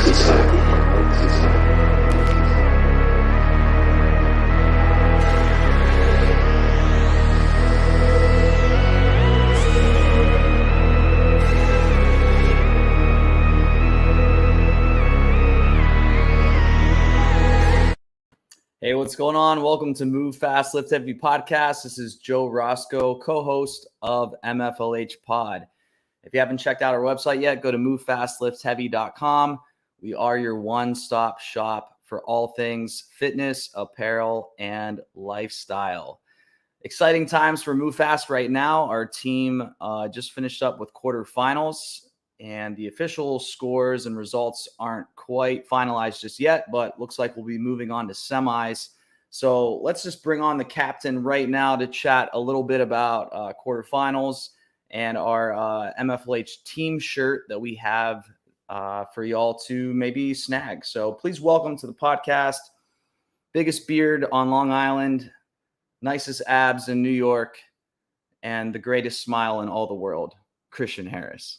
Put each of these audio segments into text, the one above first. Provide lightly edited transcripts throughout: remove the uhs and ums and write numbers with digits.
Hey, what's going on? Welcome to Move Fast, Lift Heavy podcast. This is Joe Roscoe, co-host of MFLH Pod. If you haven't checked out our website yet, go to movefastliftheavy.com. We are your one-stop shop for all things fitness, apparel, and lifestyle. Exciting times for Move Fast right now. Our team just finished up with quarterfinals, and the official scores and results aren't quite finalized just yet, but looks like we'll be moving on to semis. So let's just bring on the captain right now to chat a little bit about quarterfinals and our MFLH team shirt that we have for y'all to maybe snag. So please welcome to the podcast, biggest beard on Long Island, nicest abs in New York, and the greatest smile in all the world, Christian Harris.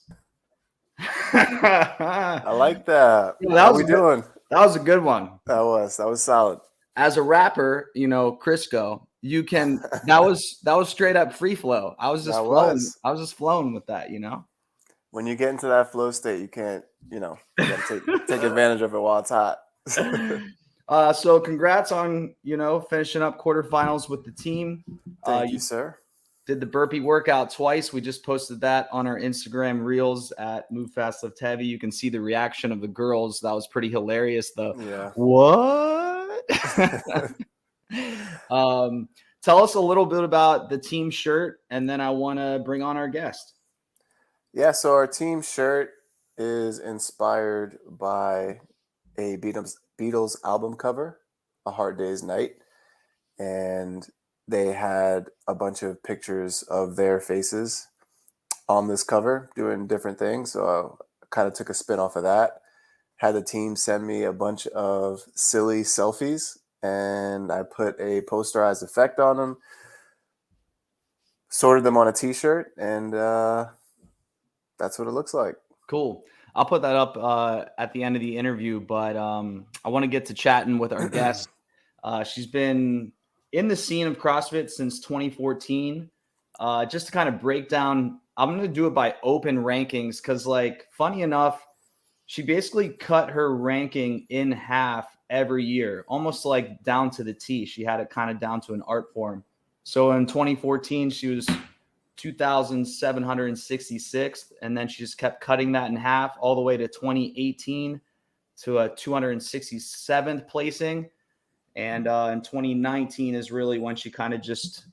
I like that. Yeah, How we doing? That was a good one. That was solid. As a rapper, you know, Crisco, you can that was straight up free flow. I was just flowing with that, you know. When you get into that flow state, you can't, you gotta take advantage of it while it's hot. So congrats on, finishing up quarterfinals with the team. Thank you, sir. Did the burpee workout twice. We just posted that on our Instagram reels at Move Fast Lift Heavy. You can see the reaction of the girls. That was pretty hilarious, though. Yeah. What? Tell us a little bit about the team shirt, and then I want to bring on our guest. Yeah, so our team shirt is inspired by a Beatles album cover, A Hard Day's Night, and they had a bunch of pictures of their faces on this cover doing different things. So I kind of took a spin off of that. Had the team send me a bunch of silly selfies, and I put a posterized effect on them, sorted them on a t-shirt, and that's what it looks like. Cool. I'll put that up at the end of the interview, but I want to get to chatting with our guest. She's been in the scene of CrossFit since 2014. Just to kind of break down, I'm going to do it by open rankings because, funny enough, she basically cut her ranking in half every year, almost like down to the T. She had it kind of down to an art form. So in 2014, she was 2,766th, and then she just kept cutting that in half all the way to 2018 to a 267th placing. And in 2019 is really when she kind of just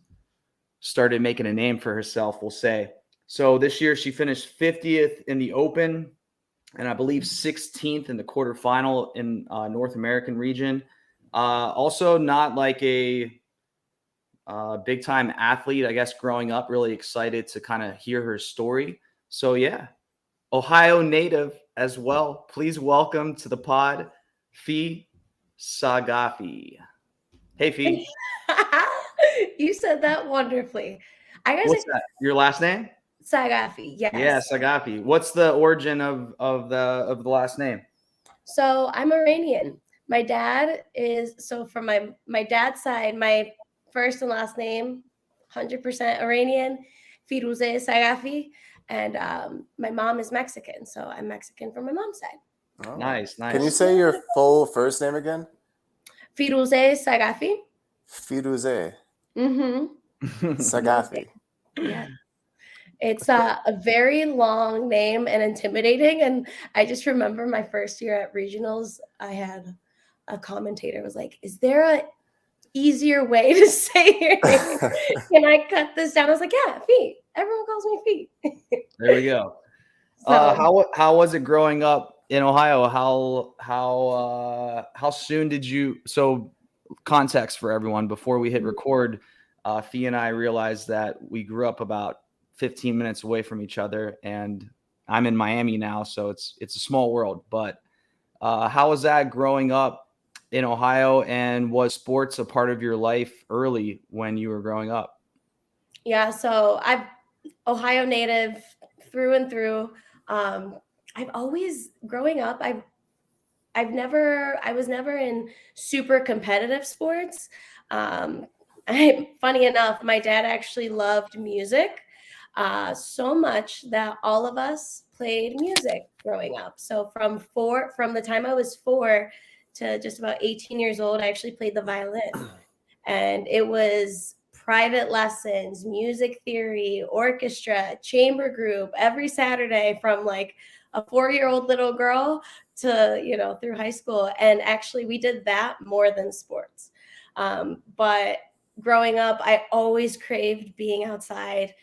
started making a name for herself, we'll say. So this year she finished 50th in the Open, and I believe 16th in the quarterfinal in North American region. Also not like a big time athlete, I guess, growing up. Really excited to kind of hear her story. So yeah, Ohio native as well. Please welcome to the pod, Feeroozeh Saghafi. Hey, Fee. You said that wonderfully. What's that? Your last name? Saghafi. Yes. Yeah, Saghafi. What's the origin of the last name? So I'm Iranian. My dad is from my dad's side. My first and last name, 100% Iranian, Feeroozeh Saghafi, and my mom is Mexican, so I'm Mexican from my mom's side. Oh. Nice. Can you say your full first name again? Feeroozeh Saghafi. Feeroozeh. Mm-hmm. Saghafi. Yeah. It's a very long name and intimidating. And I just remember my first year at regionals, I had a commentator was like, is there a easier way to say your name? Can I cut this down? I was like, yeah, Fee. Everyone calls me Fee. There we go. So, how was it growing up in Ohio? How soon did you? So context for everyone before we hit record. Fee and I realized that we grew up about 15 minutes away from each other, and I'm in Miami now, so it's a small world. But how was that growing up in Ohio, and was sports a part of your life early when you were growing up? Yeah, so I'm Ohio native through and through. I've always, growing up, I was never in super competitive sports. Funny enough, my dad actually loved music so much that all of us played music growing up. So from the time I was 4 to just about 18 years old, I actually played the violin. And it was private lessons, music theory, orchestra, chamber group every Saturday from like a 4-year-old little girl to, through high school. And actually, we did that more than sports. But growing up, I always craved being outside,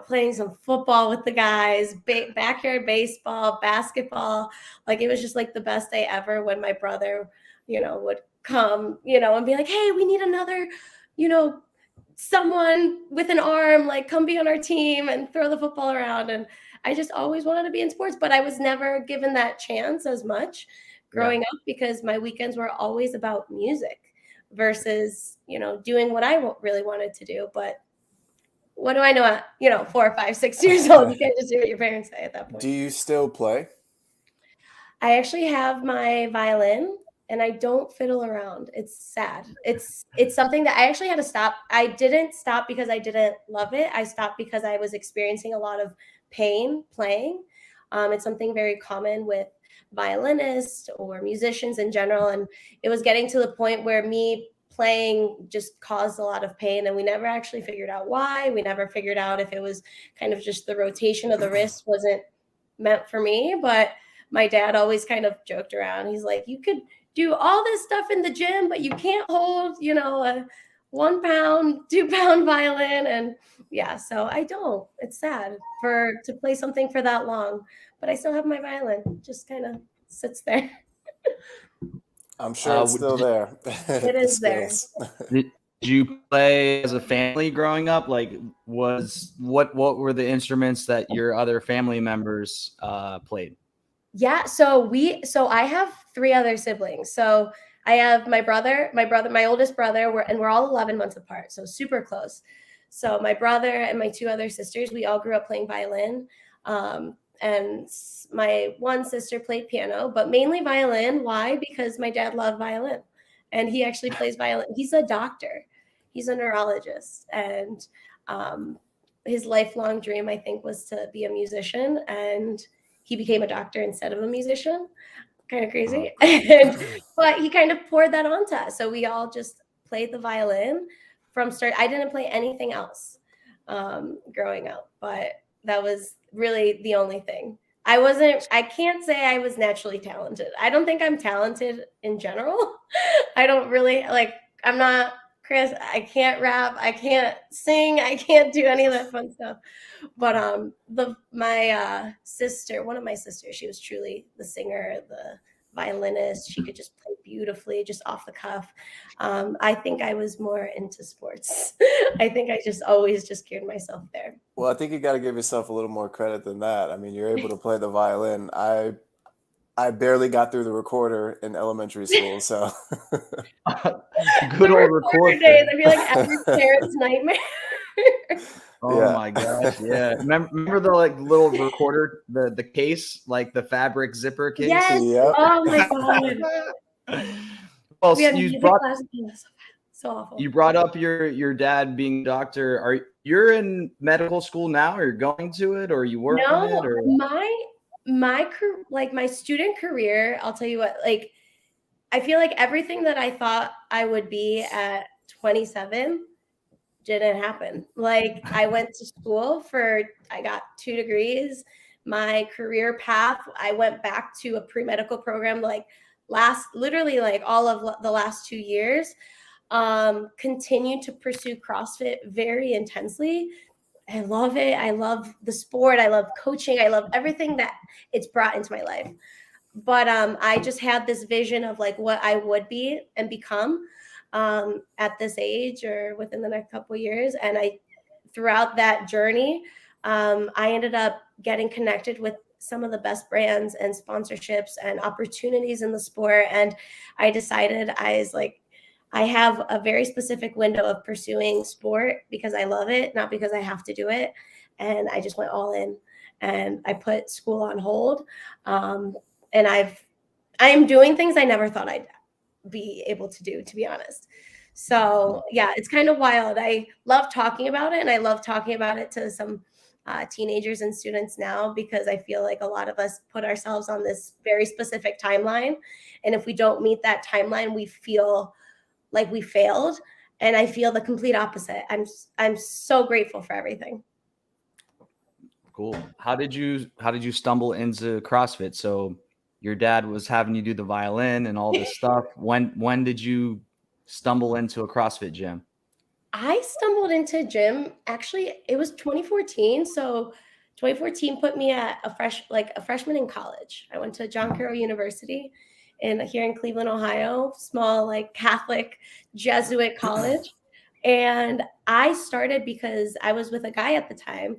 playing some football with the guys, backyard baseball, basketball. Like it was just like the best day ever when my brother, would come, and be like, hey, we need another, someone with an arm, like come be on our team and throw the football around. And I just always wanted to be in sports, but I was never given that chance as much growing up because my weekends were always about music versus, doing what I really wanted to do. But what do I know at, 4, 5, 6 years old? You can't just do what your parents say at that point. Do you still play? I actually have my violin and I don't fiddle around. It's sad. It's something that I actually had to stop. I didn't stop because I didn't love it. I stopped because I was experiencing a lot of pain playing. It's something very common with violinists or musicians in general. And it was getting to the point where me playing just caused a lot of pain. And we never actually figured out why. We never figured out if it was kind of just the rotation of the wrist wasn't meant for me. But my dad always kind of joked around. He's like, you could do all this stuff in the gym, but you can't hold, a 1 pound, 2 pound violin. And yeah, so I don't. It's sad to play something for that long, but I still have my violin. Just kind of sits there. I'm sure it's still there. It is there. Did you play as a family growing up? Like, what were the instruments that your other family members played? Yeah, so I have 3 other siblings. So I have my oldest brother, we're all 11 months apart, so super close. So my brother and my 2 other sisters, we all grew up playing violin. And my one sister played piano, but mainly violin. Why? Because my dad loved violin. And he actually plays violin. He's a doctor. He's a neurologist. And his lifelong dream, I think, was to be a musician. And he became a doctor instead of a musician. Kind of crazy. But he kind of poured that onto us. So we all just played the violin from start. I didn't play anything else growing up, but that was really the only thing. I can't say I was naturally talented. I don't think I'm talented in general. I don't really I'm not Chris. I can't rap. I can't sing. I can't do any of that fun stuff. But my sister, one of my sisters, she was truly the singer, the violinist. She could just play beautifully, just off the cuff. I think I was more into sports. I think I just always just geared myself there. Well, I think you got to give yourself a little more credit than that. I mean, you're able to play the violin. I barely got through the recorder in elementary school, so good old recorder days. I feel like every parent's nightmare. Oh yeah. My gosh, yeah. Remember the little recorder, the case, like the fabric zipper case? Yes. Yep. Oh my god. Well, so awful. You brought up your dad being a doctor. You're in medical school now, or you're going to it, or are you working it? Or my student career, I'll tell you what, I feel like everything that I thought I would be at 27 didn't happen. I went to school I got 2 degrees. My career path, I went back to a pre-medical program literally all of the last 2 years. Continued to pursue CrossFit very intensely. I love it. I love the sport. I love coaching. I love everything that it's brought into my life. But I just had this vision of what I would be and become at this age or within the next couple of years. And throughout that journey, I ended up getting connected with some of the best brands and sponsorships and opportunities in the sport. And I decided I have a very specific window of pursuing sport because I love it, not because I have to do it. And I just went all in and I put school on hold. And am doing things I never thought I'd be able to do, to be honest. So yeah, it's kind of wild. I love talking about it, and I love talking about it to some teenagers and students now, because I feel like a lot of us put ourselves on this very specific timeline, and if we don't meet that timeline, we feel like we failed. And I feel the complete opposite. I'm so grateful for everything. Cool. How did you stumble into CrossFit? So your dad was having you do the violin and all this stuff. When did you stumble into a CrossFit gym? I stumbled into gym, actually, it was 2014. So 2014 put me at a freshman in college. I went to John Carroll University here in Cleveland, Ohio, small like Catholic Jesuit college. And I started because I was with a guy at the time.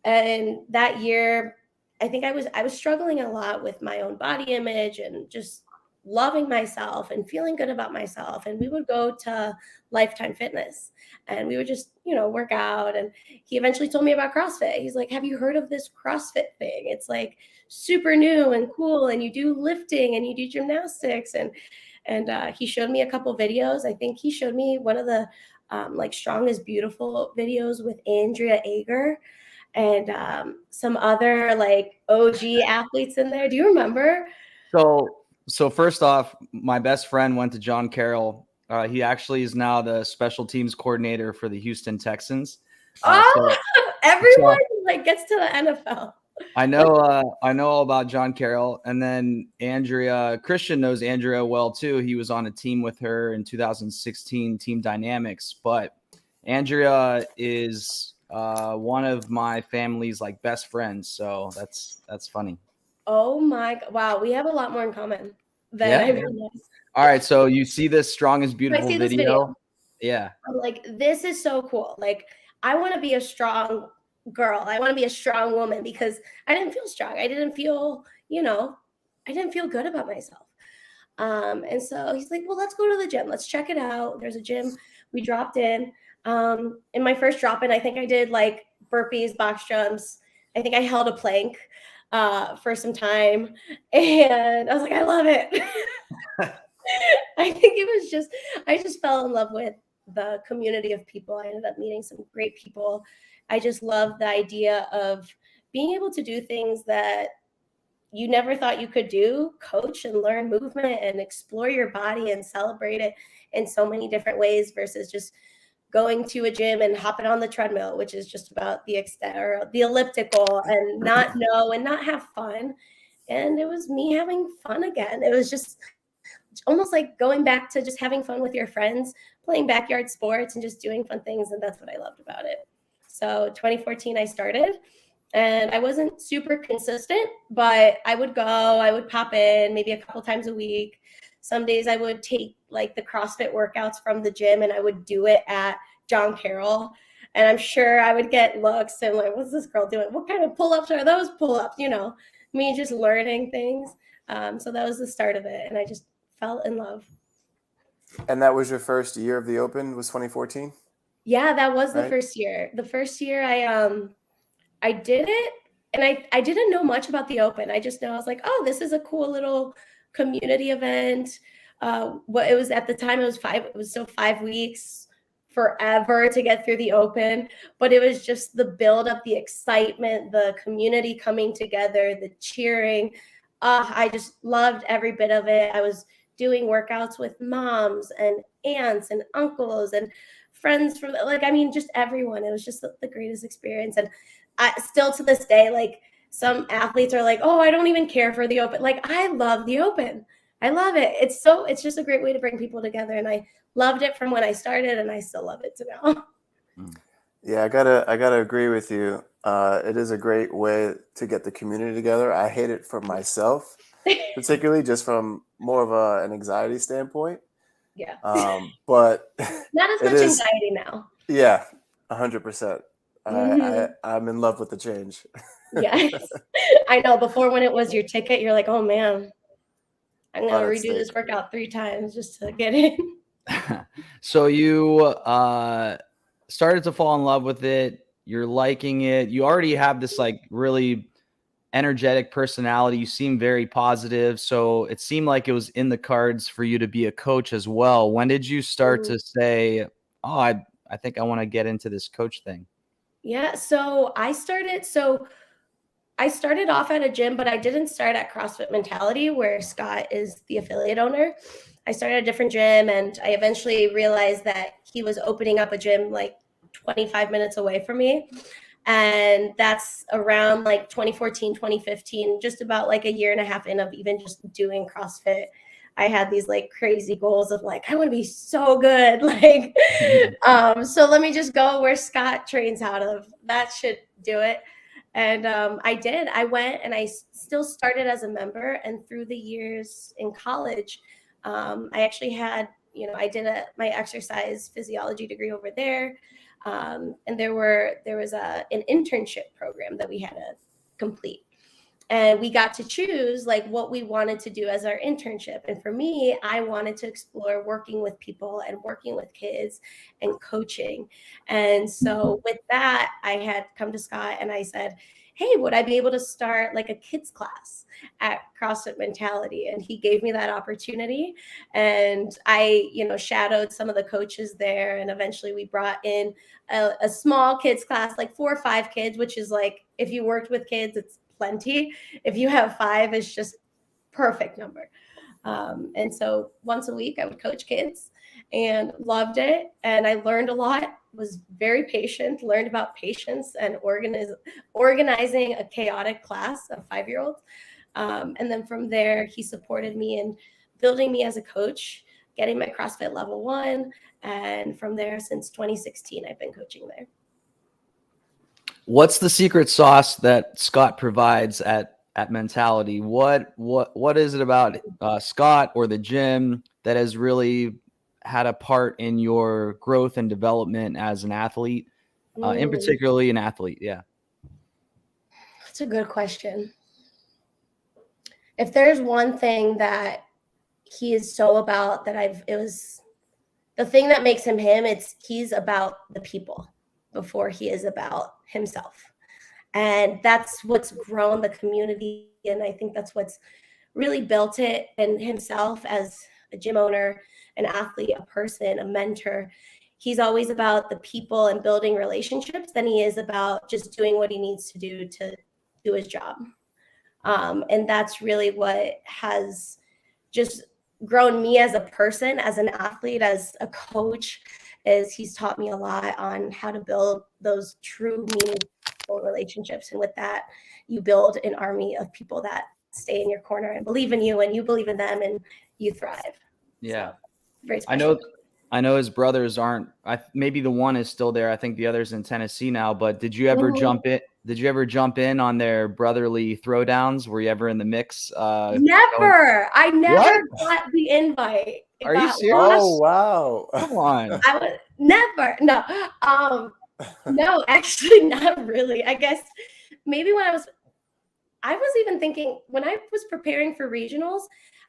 And that year, I think I was struggling a lot with my own body image and just loving myself and feeling good about myself. And we would go to Lifetime Fitness, and we would just, work out. And he eventually told me about CrossFit. He's like, "Have you heard of this CrossFit thing? It's like super new and cool, and you do lifting and you do gymnastics." And he showed me a couple videos. I think he showed me one of the like Strong is Beautiful videos with Andrea Ager and some other like OG athletes in there. Do you remember? So first off, my best friend went to John Carroll. He actually is now the special teams coordinator for the Houston Texans. Everyone like gets to the NFL. I know all about John Carroll. And then Christian knows Andrea well too. He was on a team with her in 2016, Team Dynamics. But Andrea is one of my family's like best friends. So that's funny. Oh my, wow. We have a lot more in common than I realized. All right. So you see this Strong is Beautiful video? Yeah. I'm like, this is so cool. Like, I want to be a strong girl. I want to be a strong woman, because I didn't feel strong. I didn't feel, I didn't feel good about myself. And so he's like, "Well, let's go to the gym. Let's check it out." There's a gym. We dropped in. In my first drop in, I think I did like burpees, box jumps. I think I held a plank for some time, and I was like, "I love it." I think I just fell in love with the community of people. I ended up meeting some great people. I just love the idea of being able to do things that you never thought you could do, coach and learn movement and explore your body and celebrate it in so many different ways, versus just going to a gym and hopping on the treadmill, which is just about the extent, or the elliptical, and not know and not have fun. And it was me having fun again. It was just almost like going back to just having fun with your friends, playing backyard sports and just doing fun things. And that's what I loved about it. So 2014, I started, and I wasn't super consistent, but I would pop in maybe a couple times a week. Some days I would take like the CrossFit workouts from the gym, and I would do it at John Carroll. And I'm sure I would get looks and like, "What's this girl doing? What kind of pull-ups are those pull-ups?" Me just learning things. So that was the start of it. And I just fell in love. And that was your first year of the Open, was 2014? Yeah, that was the first year. The first year I did it, and I didn't know much about the Open. I just know I was like, "Oh, this is a cool little community event." What it was at the time, it was still 5 weeks, forever to get through the Open, but it was just the build up, the excitement, the community coming together, the cheering. I just loved every bit of it. I was doing workouts with moms and aunts and uncles and friends from just everyone. It was just the greatest experience. And I still to this day, like, some athletes are like, "Oh, I don't even care for the Open." Like, I love the Open. I love it. It's just a great way to bring people together. And I loved it from when I started, and I still love it to now. Yeah, I gotta agree with you. It is a great way to get the community together. I hate it for myself, particularly just from more of an anxiety standpoint. Yeah. But not as much anxiety now. Yeah, 100%. I'm in love with the change. Yes, I know. Before, when it was your ticket, you're like, "Oh man, I'm gonna redo this workout 3 times just to get in." So you started to fall in love with it. You're liking it. You already have this like really energetic personality. You seem very positive. So it seemed like it was in the cards for you to be a coach as well. When did you start to say, oh, I think I want to get into this coach thing? Yeah. So I started off at a gym, but I didn't start at CrossFit Mentality, where Scott is the affiliate owner. I started at a different gym, and I eventually realized that he was opening up a gym like 25 minutes away from me. And that's around like 2014, 2015, just about like a year and a half in of even just doing CrossFit. I had these like crazy goals of like, I want to be so good. Like, so let me just go where Scott trains out of. That should do it. And I did. I went and I still started as a member. And through the years in college, I actually had, I did my exercise physiology degree over there. And there was an internship program that we had to complete. And we got to choose like what we wanted to do as our internship. And for me, I wanted to explore working with people and working with kids and coaching. And so with that, I had come to Scott and I said, hey, would I be able to start like a kids class at CrossFit Mentality? And he gave me that opportunity. And I, shadowed some of the coaches there. And eventually we brought in a small kids class, like 4 or 5 kids, which is like, if you worked with kids, it's plenty. If you have 5, it's just perfect number. And so once a week I would coach kids and loved it. And I learned a lot, was very patient, learned about patience and organizing a chaotic class of 5-year-olds. And then from there, he supported me in building me as a coach, getting my CrossFit level 1. And from there, since 2016, I've been coaching there. What's the secret sauce that Scott provides at Mentality? What is it about Scott or the gym that has really had a part in your growth and development as an athlete, in particularly an athlete? Yeah. That's a good question. If there's one thing that he is so about it was the thing that makes him him, he's about the people before he is about himself. And that's what's grown the community. And I think that's what's really built it. And himself as a gym owner, an athlete, a person, a mentor, he's always about the people and building relationships than he is about just doing what he needs to do his job. And that's really what has just grown me as a person, as an athlete, as a coach, is he's taught me a lot on how to build those true meaningful relationships. And with that, you build an army of people that stay in your corner and believe in you, and you believe in them, and you thrive. Yeah. So, very special. I know his brothers aren't, maybe the one is still there. I think the other's in Tennessee now, but did you ever jump in? Did you ever jump in on their brotherly throwdowns? Were you ever in the mix? Never. I never got the invite. Are you serious? Oh, wow. Come on. I was never. No. No, actually not really. I guess maybe when I was even thinking when I was preparing for regionals,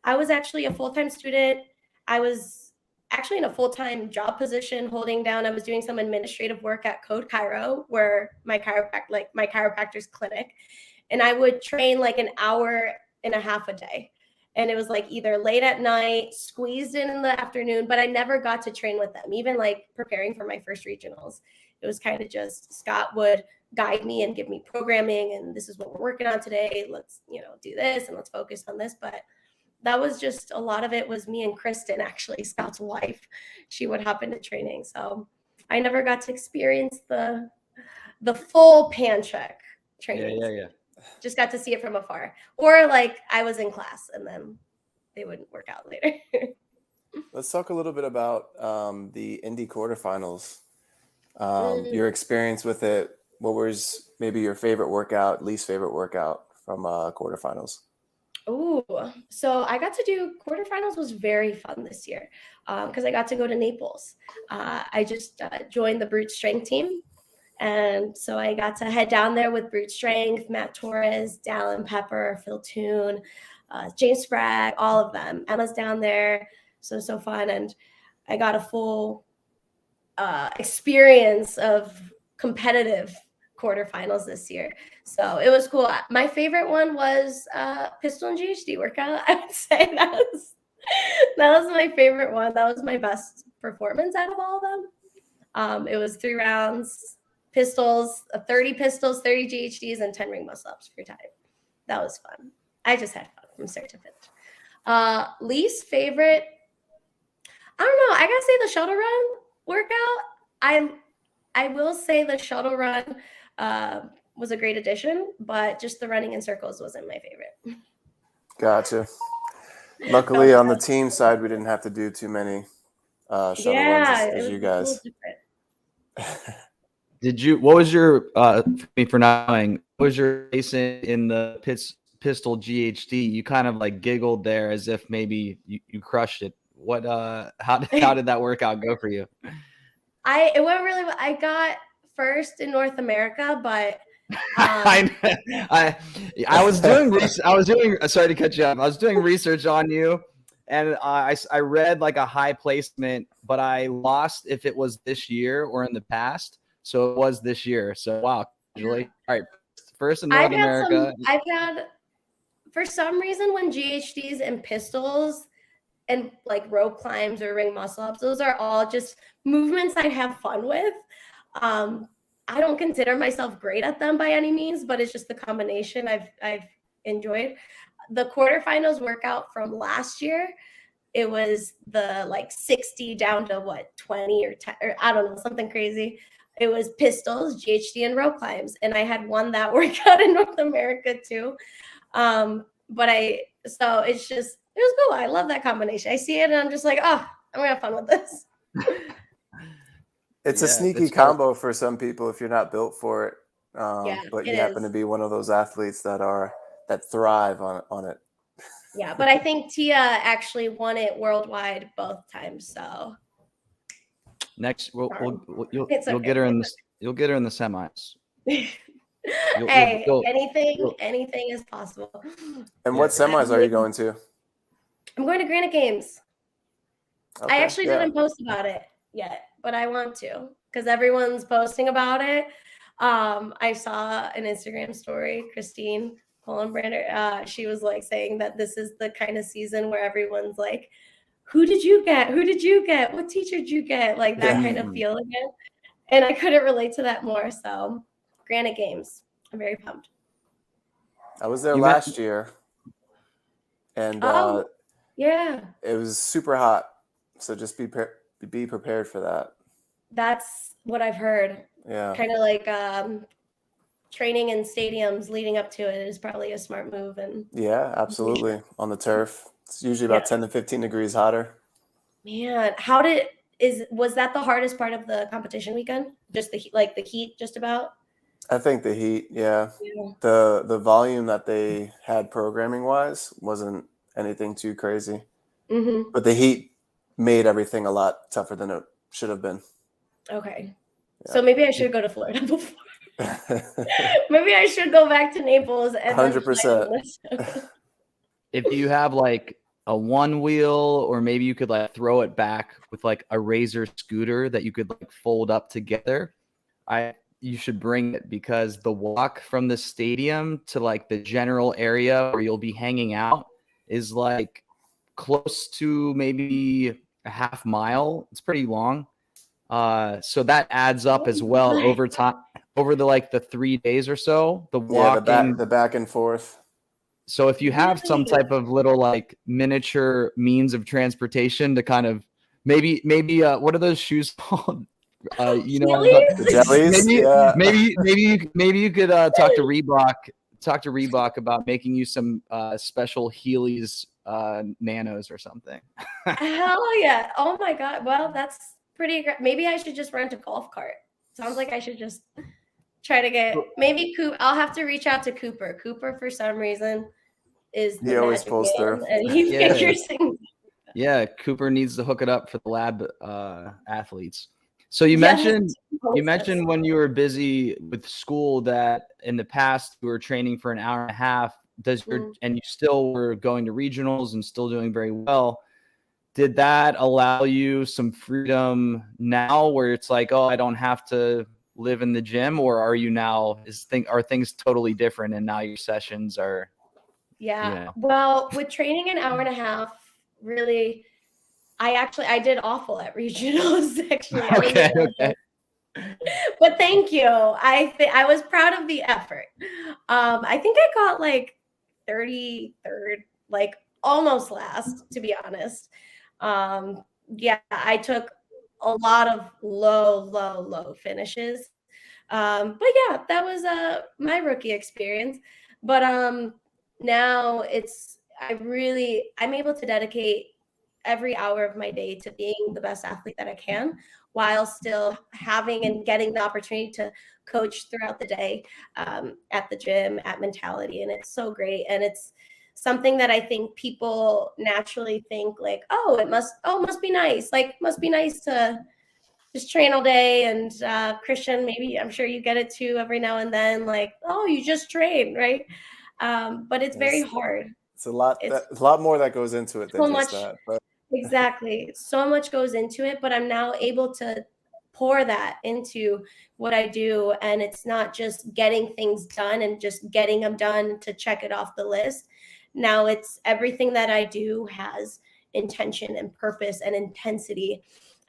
I was actually a full-time student. I was actually in a full-time job position holding down. I was doing some administrative work at Code Chiro, where my chiropractor's clinic. And I would train like an hour and a half a day. And it was like either late at night, squeezed in the afternoon, but I never got to train with them. Even like preparing for my first regionals, it was kind of just Scott would guide me and give me programming. And this is what we're working on today. Let's, do this and let's focus on this. But that was just, a lot of it was me and Kristen, actually, Scott's wife. She would hop into training. So I never got to experience the full pan check training. Yeah. Just got to see it from afar. Or like I was in class and then they wouldn't work out later. Let's talk a little bit about the Indy quarterfinals. Your experience with it. What was maybe your favorite workout, least favorite workout from quarterfinals? Oh, so I got to do quarterfinals was very fun this year because I got to go to Naples. I just joined the Brute Strength team. And so I got to head down there with Brute Strength, Matt Torres, Dallin Pepper, Phil Toon, James Sprague, all of them. Emma's down there. So fun. And I got a full experience of competitive quarterfinals this year. So it was cool. My favorite one was pistol and GHD workout. I would say that was my favorite one. That was my best performance out of all of them. It was 3 rounds, pistols, 30 pistols, 30 GHDs, and 10 ring muscle ups for time. That was fun. I just had fun from start to finish. Least favorite, I don't know. I gotta say the shuttle run workout. I will say the shuttle run was a great addition, but just the running in circles wasn't my favorite. Gotcha. Luckily, on the team side, we didn't have to do too many shuttle runs as you guys. What was your, for not knowing, what was your placing in the pistol GHD? You kind of like giggled there as if maybe you crushed it. What, how did that workout go for you? It went really well. I got first in North America, but I was doing sorry to cut you off. I was doing research on you, and I read like a high placement, but I lost if it was this year or in the past. So it was this year. So wow, congratulations. All right, first in North America. I've had, for some reason, when GHDs and pistols and like rope climbs or ring muscle ups, those are all just movements I have fun with. I don't consider myself great at them by any means, but it's just the combination I've enjoyed. The quarterfinals workout from last year, it was the like 60 down to 20 or 10, or I don't know, something crazy. It was pistols, GHD, and rope climbs. And I had won that workout in North America too. So it's just, it was cool. I love that combination. I see it and I'm just like, oh, I'm gonna have fun with this. It's a sneaky combo for some people if you're not built for it. But you happen to be one of those athletes that thrive on it. Yeah, but I think Tia actually won it worldwide both times. So next, you'll get her in the semis. Anything is possible. And what semis are you going to? I'm going to Granite Games. Okay, I actually didn't post about it yet, but I want to because everyone's posting about it. I saw an Instagram story, Christine Hollenbrander. She was like saying that this is the kind of season where everyone's like, who did you get? Who did you get? What teacher did you get? Like that kind of feel again. And I couldn't relate to that more. So Granite Games. I'm very pumped. I was there last year. And it was super hot. So just be prepared for that. That's what I've heard. Yeah. Kind of like training in stadiums leading up to it is probably a smart move. And yeah, absolutely. On the turf. It's usually about 10 to 15 degrees hotter. Man, was that the hardest part of the competition weekend? Just the heat just about? I think the heat, yeah. The volume that they had programming wise wasn't anything too crazy. Mm-hmm. But the heat made everything a lot tougher than it should have been. Okay. Yeah. So maybe I should go to Florida before. Maybe I should go back to Naples and 100%. If you have like a one wheel, or maybe you could like throw it back with like a Razor scooter that you could like fold up together, you should bring it, because the walk from the stadium to like the general area where you'll be hanging out is like close to maybe a half mile. It's pretty long. So that adds up as well over time, over the 3 days or so, the walking, the back and forth. So if you have some type of little like miniature means of transportation to kind of maybe what are those shoes called? The jellies. Maybe you could talk to Reebok about making you some special Heelys nanos or something. Hell yeah. Oh my God. Well, that's pretty great. Maybe I should just rent a golf cart. Sounds like I should just try to get I'll have to reach out to Cooper. Cooper, for some reason, he always pulls through, and he figures things. Yeah, Cooper needs to hook it up for the lab athletes. So you mentioned when you were busy with school that in the past you were training for an hour and a half. And you still were going to regionals and still doing very well. Did that allow you some freedom now where it's like, oh, I don't have to live in the gym, or are you now are things totally different and now your sessions are? Yeah. Well, with training an hour and a half, really, I did awful at regionals. Actually, Okay. But thank you. I was proud of the effort. I think I got like 33rd, like almost last, to be honest. Yeah, I took a lot of low finishes. But yeah, that was my rookie experience. But now I'm able to dedicate every hour of my day to being the best athlete that I can, while still having and getting the opportunity to coach throughout the day, at the gym, at Mentality. And it's so great. And it's something that I think people naturally think like, oh, must be nice. Like, must be nice to just train all day. And Christian, maybe I'm sure you get it too every now and then, like, oh, you just train, right? But it's very hard. It's a lot more that goes into it than So just much. that. But Exactly. So much goes into it, but I'm now able to pour that into what I do. And it's not just getting things done and just getting them done to check it off the list. Now it's everything that I do has intention and purpose and intensity.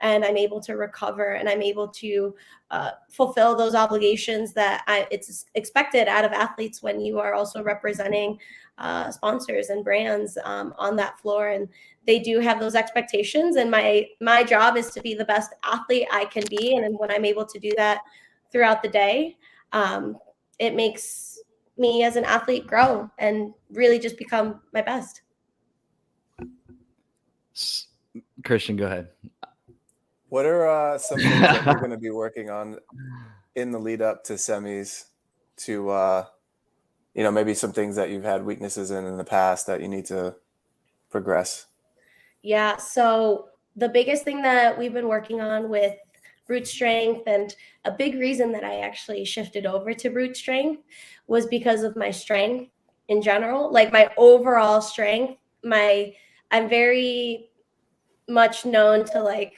And I'm able to recover, and I'm able to fulfill those obligations that it's expected out of athletes when you are also representing sponsors and brands on that floor. And they do have those expectations, and my job is to be the best athlete I can be. And when I'm able to do that throughout the day, it makes me as an athlete grow and really just become my best. Christian, go ahead. What are some things that you're going to be working on in the lead up to semis to maybe some things that you've had weaknesses in the past that you need to progress? Yeah. So the biggest thing that we've been working on with brute strength, and a big reason that I actually shifted over to brute strength, was because of my strength in general, like my overall strength. I'm very much known to like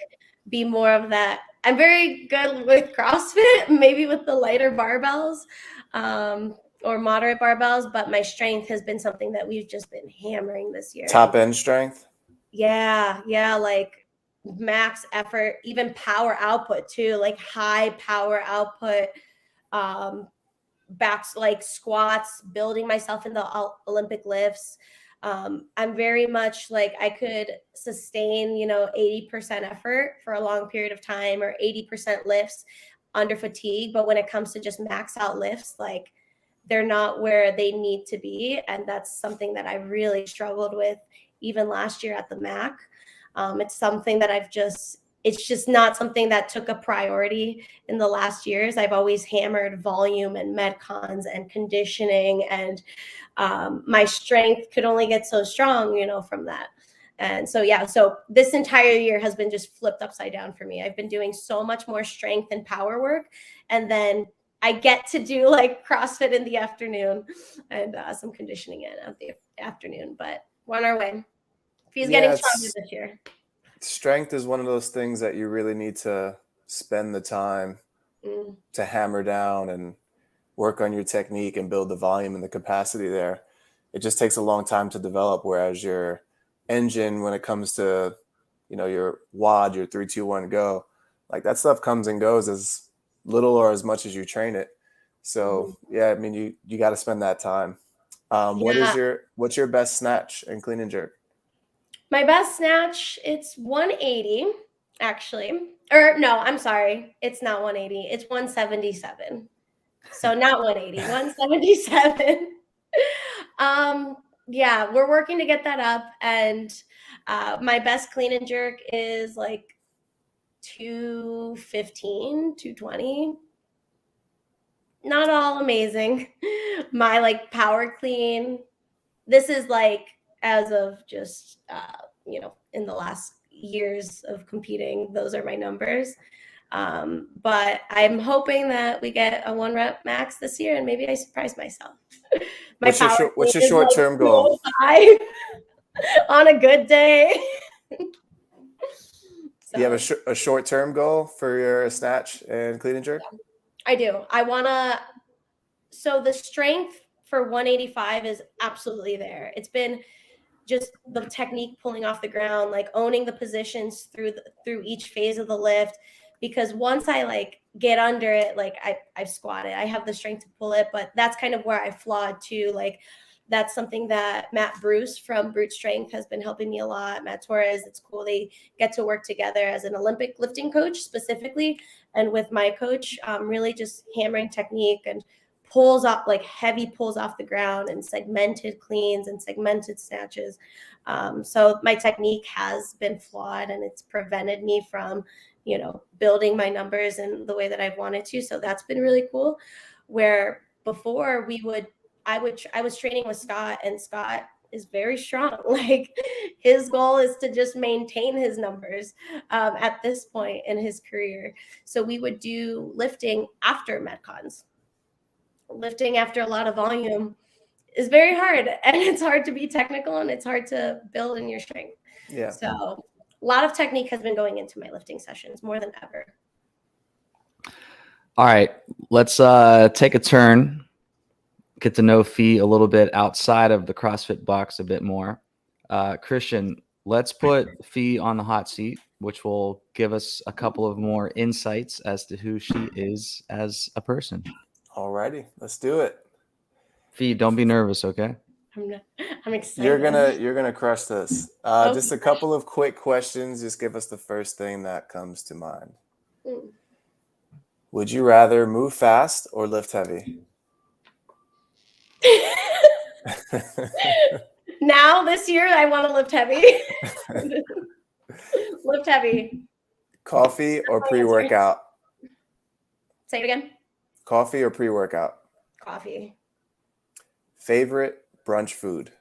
be more of that. I'm very good with CrossFit, maybe with the lighter barbells, or moderate barbells, but my strength has been something that we've just been hammering this year. Top end strength? Yeah, like max effort, even power output too, like high power output, backs, like squats, building myself in the Olympic lifts. I'm very much like I could sustain, 80% effort for a long period of time, or 80% lifts under fatigue. But when it comes to just max out lifts, like they're not where they need to be. And that's something that I really struggled with even last year at the MAC. It's something that it's just not something that took a priority in the last years. I've always hammered volume and metcons and conditioning, and my strength could only get so strong, from that. And so, yeah, so this entire year has been just flipped upside down for me. I've been doing so much more strength and power work, and then I get to do like CrossFit in the afternoon and some conditioning in the afternoon, but we're on our way. He's getting stronger this year. Strength is one of those things that you really need to spend the time to hammer down and work on your technique and build the volume and the capacity there. It just takes a long time to develop, whereas your engine, when it comes to, your WOD, your 3-2-1 go, like that stuff comes and goes as little or as much as you train it. So yeah, I mean, you got to spend that time. What's your best snatch and clean and jerk? My best snatch, it's 180 actually. Or no, I'm sorry. It's not 180. It's 177. So not 180, 177. Yeah, we're working to get that up. And my best clean and jerk is like 215, 220. Not all amazing. My like power clean, this is like as of just in the last years of competing, those are my numbers. But I'm hoping that we get a 1 rep max this year, and maybe I surprise myself. What's your short-term goal? On a good day. Do you have a short-term goal for your snatch and clean and jerk? I do. So the strength for 185 is absolutely there. It's been just the technique pulling off the ground, like owning the positions through each phase of the lift. Because once I like get under it, like I've squatted, I have the strength to pull it, but that's kind of where I flawed too. Like that's something that Matt Bruce from Brute Strength has been helping me a lot. Matt Torres, it's cool. They get to work together as an Olympic lifting coach specifically. And with my coach, really just hammering technique and pulls up, like heavy pulls off the ground and segmented cleans and segmented snatches. So my technique has been flawed and it's prevented me from, building my numbers in the way that I've wanted to. So that's been really cool. Where before I was training with Scott, and Scott is very strong. Like his goal is to just maintain his numbers at this point in his career. So we would do lifting after Metcons. Lifting after a lot of volume is very hard, and it's hard to be technical and it's hard to build in your strength. Yeah. So a lot of technique has been going into my lifting sessions more than ever. All right, let's take a turn, get to know Fee a little bit outside of the CrossFit box a bit more. Christian, let's put Fee on the hot seat, which will give us a couple of more insights as to who she is as a person. Alrighty, let's do it. Fee, don't be nervous, okay? I'm excited. You're gonna crush this. Okay. Just a couple of quick questions. Just give us the first thing that comes to mind. Would you rather move fast or lift heavy? Now this year I want to lift heavy. Lift heavy. Coffee or pre-workout? Say it again. Coffee or pre-workout? Coffee. Favorite brunch food?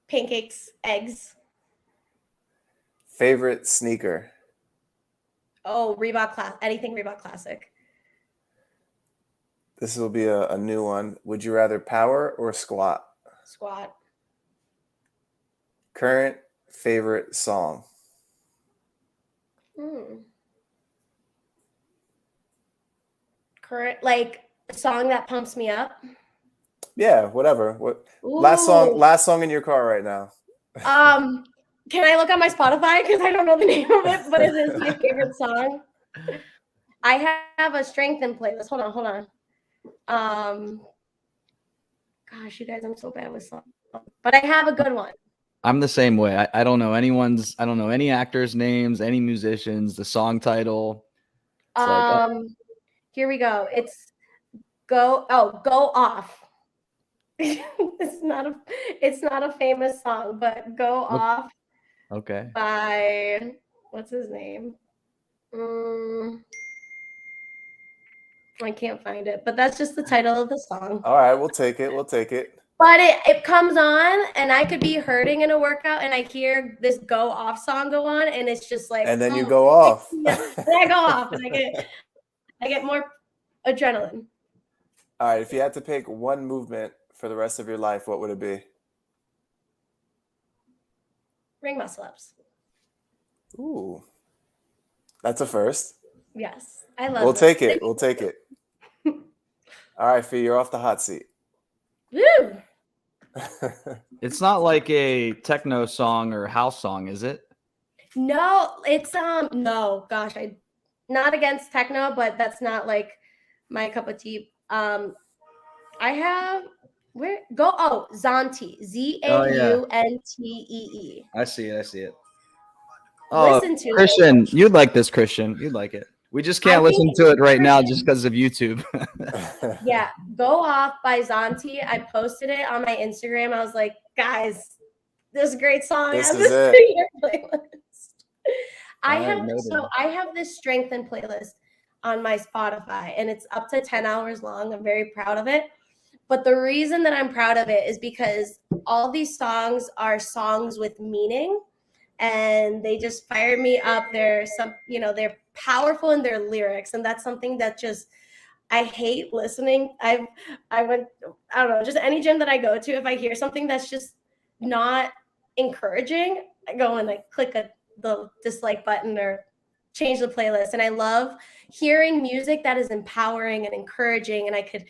Pancakes, eggs. Favorite sneaker? Oh, anything Reebok Classic. This will be a new one. Would you rather power or squat? Squat. Current favorite song? Current, like a song that pumps me up. Yeah, whatever. What last song in your car right now? Can I look on my Spotify? Because I don't know the name of it, but it is my favorite song. I have a strengthen playlist. Hold on. Gosh, you guys, I'm so bad with songs. But I have a good one. I'm the same way. I don't know I don't know any actors' names, any musicians, the song title. Here we go. It's Go Off. It's not a famous song, but Go Off. Okay. By what's his name? I can't find it, but that's just the title of the song. All right, we'll take it. But it comes on, and I could be hurting in a workout, and I hear this Go Off song go on, and it's just like, and then you go off. Yeah, and I go off, and I get more adrenaline. All right, if you had to pick one movement for the rest of your life, what would it be? Ring muscle ups. Ooh, that's a first. Yes, I love. We'll take it. All right, Fee, you're off the hot seat. Woo! It's not like a techno song or house song, is it? No, it's no, gosh, I not against techno, but that's not like my cup of tea. I have Zanti, Zauntee. I see it. Oh, listen to Christian, you'd like this, Christian. You'd like it. We just can't listen to it right now just because of YouTube. Yeah, Go Off by Zanti. I posted it on my Instagram. I was like, guys, this is a great song. This is it. Playlist. I have this strengthen playlist on my Spotify, and it's up to 10 hours long. I'm very proud of it. But the reason that I'm proud of it is because all these songs are songs with meaning, and they just fire me up. They're powerful in their lyrics, and that's something that just I hate listening. I don't know, just any gym that I go to, if I hear something that's just not encouraging, I go and I click the dislike button or change the playlist. And I love hearing music that is empowering and encouraging. And I could,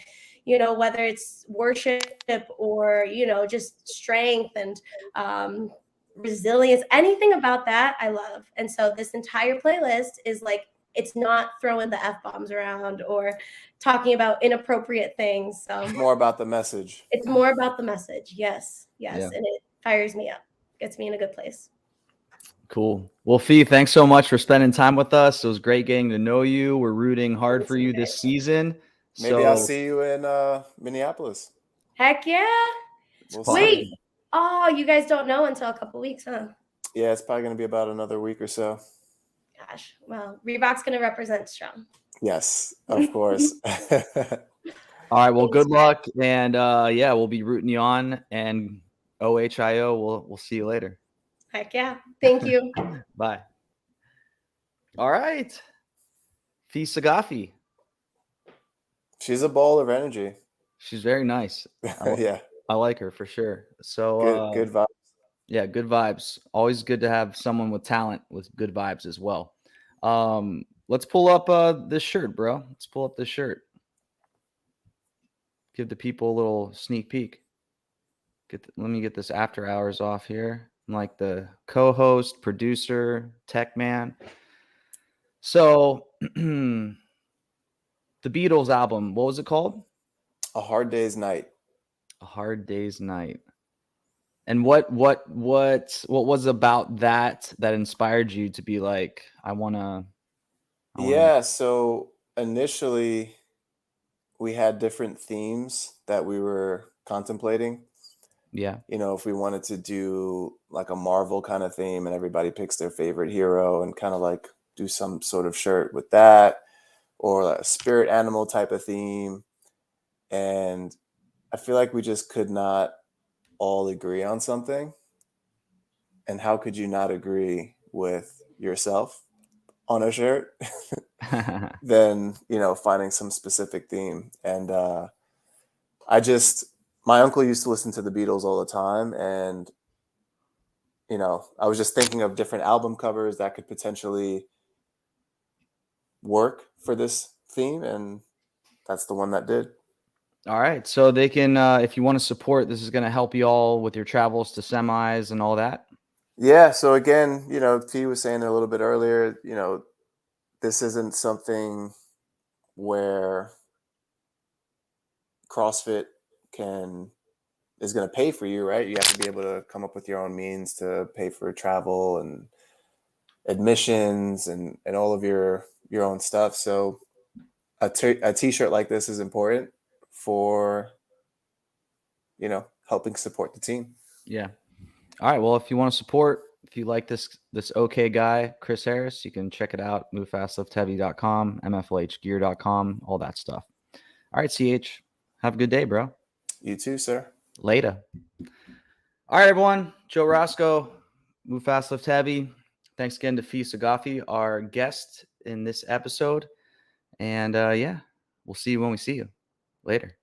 whether it's worship or, just strength and resilience, anything about that I love. And so this entire playlist is like, it's not throwing the F-bombs around or talking about inappropriate things. So It's more about the message. it's more about the message. Yes. Yeah. And it fires me up, gets me in a good place. Cool. Well, Fee, thanks so much for spending time with us. It was great getting to know you. We're rooting hard for you this season. Maybe I'll see you in Minneapolis. Heck yeah. Wait. Oh, you guys don't know until a couple weeks, huh? Yeah, it's probably going to be about another week or so. Gosh, well, Reebok's going to represent strong. Yes, of course. All right, well, good luck. And yeah, we'll be rooting you on. And OHIO, we'll see you later. Heck yeah. Thank you. Bye. All right. Feeroozeh Saghafi. She's a ball of energy. She's very nice. Yeah. I like her for sure. So good vibes. Yeah, good vibes. Always good to have someone with talent with good vibes as well. Let's pull up this shirt, bro. Let's pull up this shirt. Give the people a little sneak peek. Let me get this after hours off here. I'm like the co-host, producer, tech man. So the Beatles album, what was it called? A Hard Day's Night. A Hard Day's Night. And what was about that inspired you to be like, I wanna Yeah, so initially we had different themes that we were contemplating. Yeah. If we wanted to do like a Marvel kind of theme and everybody picks their favorite hero and kind of like do some sort of shirt with that, or a spirit animal type of theme. And I feel like we just could not all agree on something. And how could you not agree with yourself on a shirt? Then, finding some specific theme. And my uncle used to listen to the Beatles all the time. And, I was just thinking of different album covers that could potentially work for this theme. And that's the one that did. All right. So they can, if you want to support, this is going to help you all with your travels to semis and all that. Yeah. So again, T was saying a little bit earlier, this isn't something where CrossFit is going to pay for you, right? You have to be able to come up with your own means to pay for travel and admissions and all of your own stuff. So a t-shirt like this is important for, helping support the team. Yeah. All right. Well, if you want to support, if you like this okay guy, Chris Harris, you can check it out. MoveFastLiftHeavy.com, MFLHgear.com, all that stuff. All right, CH. Have a good day, bro. You too, sir. Later. All right, everyone. Joe Roscoe, Move Fast, Lift Heavy. Thanks again to Feeroozeh Saghafi, our guest in this episode. And yeah, we'll see you when we see you. Later.